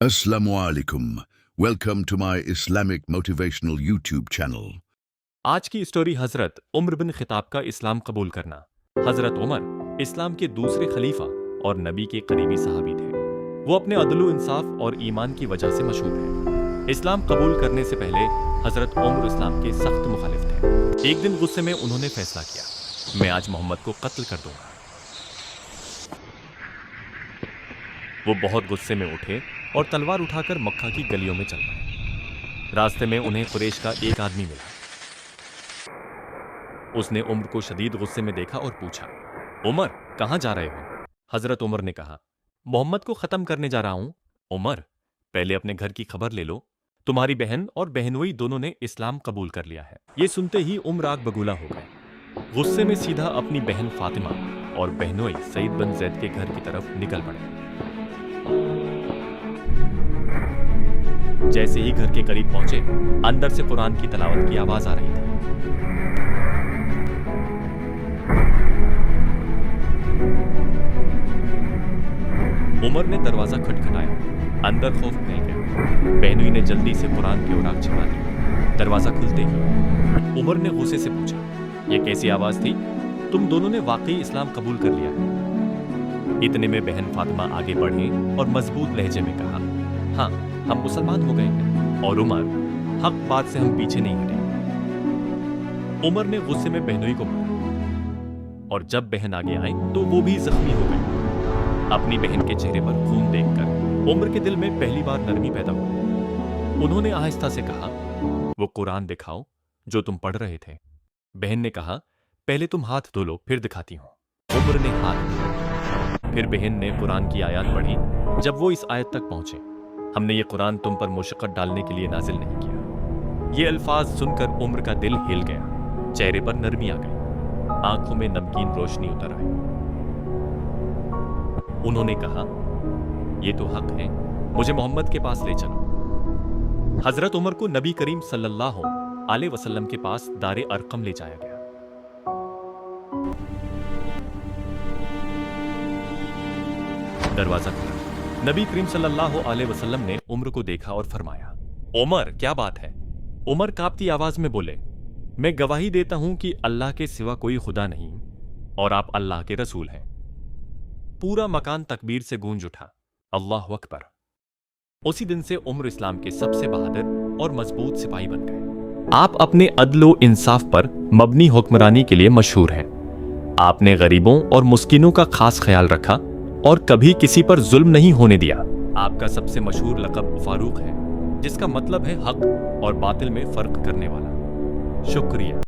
Assalamu alaikum. Welcome to my Islamic motivational YouTube channel. आज की story हजरत उमर बिन खिताब का इस्लाम कबूल करना। हजरत उमर इस्लाम के दूसरे खलीफा और नबी के करीबी सहाबी थे। वो अपने अदल इंसाफ और ईमान की वजह से मशहूर हैं। इस्लाम कबूल करने से पहले हजरत उमर इस्लाम के सख्त मुखालिफ थे। एक दिन गुस्से में उन्होंने फैसला किया, मैं आज मोहम्मद को कत्ल कर दूंगा। वो बहुत गुस्से में उठे और तलवार उठाकर मक्का की गलियों में चल पड़े। रास्ते में उन्हें कुरैश का एक आदमी मिला। उसने उमर को शदीद गुस्से में देखा और पूछा, उमर कहां जा रहे हो? हजरत उमर ने कहा, मोहम्मद को खत्म करने जा रहा हूं। उमर, पहले अपने घर की खबर ले लो, तुम्हारी बहन और बहनोई दोनों ने इस्लाम कबूल कर लिया है। ये सुनते ही उमर आग बगूला हो गए। गुस्से में सीधा अपनी बहन फातिमा और बहनोई सईद बिन ज़ैद के घर की तरफ निकल पड़े। जैसे ही घर के करीब पहुंचे, अंदर से कुरान की तिलावत की आवाज आ रही थी। उमर ने दरवाजा खटखटाया। अंदर खौफ फैल गया। बहनोई ने जल्दी से कुरान की ओर आग छिपा दी। दरवाजा खुलते ही उमर ने गुस्से से पूछा, यह कैसी आवाज थी? तुम दोनों ने वाकई इस्लाम कबूल कर लिया है? इतने में बहन फातिमा आगे बढ़ी और मजबूत लहजे में कहा, हाँ, हम मुसलमान हो गए हैं। और उमर, हक बात से हम पीछे नहीं हटे। उमर ने गुस्से में बहनोई को मारा और जब बहन आगे आई तो वो भी जख्मी हो गई। अपनी बहन के चेहरे पर खून देखकर उमर के दिल में पहली बार नरमी पैदा हुई। उन्होंने आहिस्ता से कहा, वो कुरान दिखाओ जो तुम पढ़ रहे थे। बहन ने कहा, पहले तुम हाथ धो लो, फिर दिखाती हूं। उमर ने हाथ धोए। फिर बहन ने कुरान की आयत पढ़ी। जब वो इस आयत तक पहुंचे, हमने ये कुरान तुम पर मुशक्कत डालने के लिए नाजिल नहीं किया। ये अल्फाज सुनकर उमर का दिल हिल गया। चेहरे पर नरमी आ गई। आंखों में नमकीन रोशनी उतर आई। उन्होंने कहा, ये तो हक है, मुझे मोहम्मद के पास ले चलो। हजरत उमर को नबी करीम सल्लल्लाहु अलैहि वसल्लम के पास दारे अरकम ले जाया गया। दरवाजा खुला। नबी करीम सल्लल्लाहु अलैहि वसल्लम ने उमर को देखा और फरमाया, उमर क्या बात है? उमर कांपती आवाज में बोले, मैं गवाही देता हूं कि अल्लाह के सिवा कोई खुदा नहीं और आप अल्लाह के रसूल हैं। पूरा मकान तकबीर से गूंज उठा, अल्लाह अकबर। उसी दिन से उमर इस्लाम के सबसे बहादुर और मजबूत सिपाही बन गए। आप अपने अदलो इंसाफ पर मबनी हुक्मरानी के लिए मशहूर हैं। आपने गरीबों और मुस्किनों का खास ख्याल रखा और कभी किसी पर जुल्म नहीं होने दिया। आपका सबसे मशहूर लक़ब फारूक है, जिसका मतलब है हक और बातिल में फर्क करने वाला। शुक्रिया।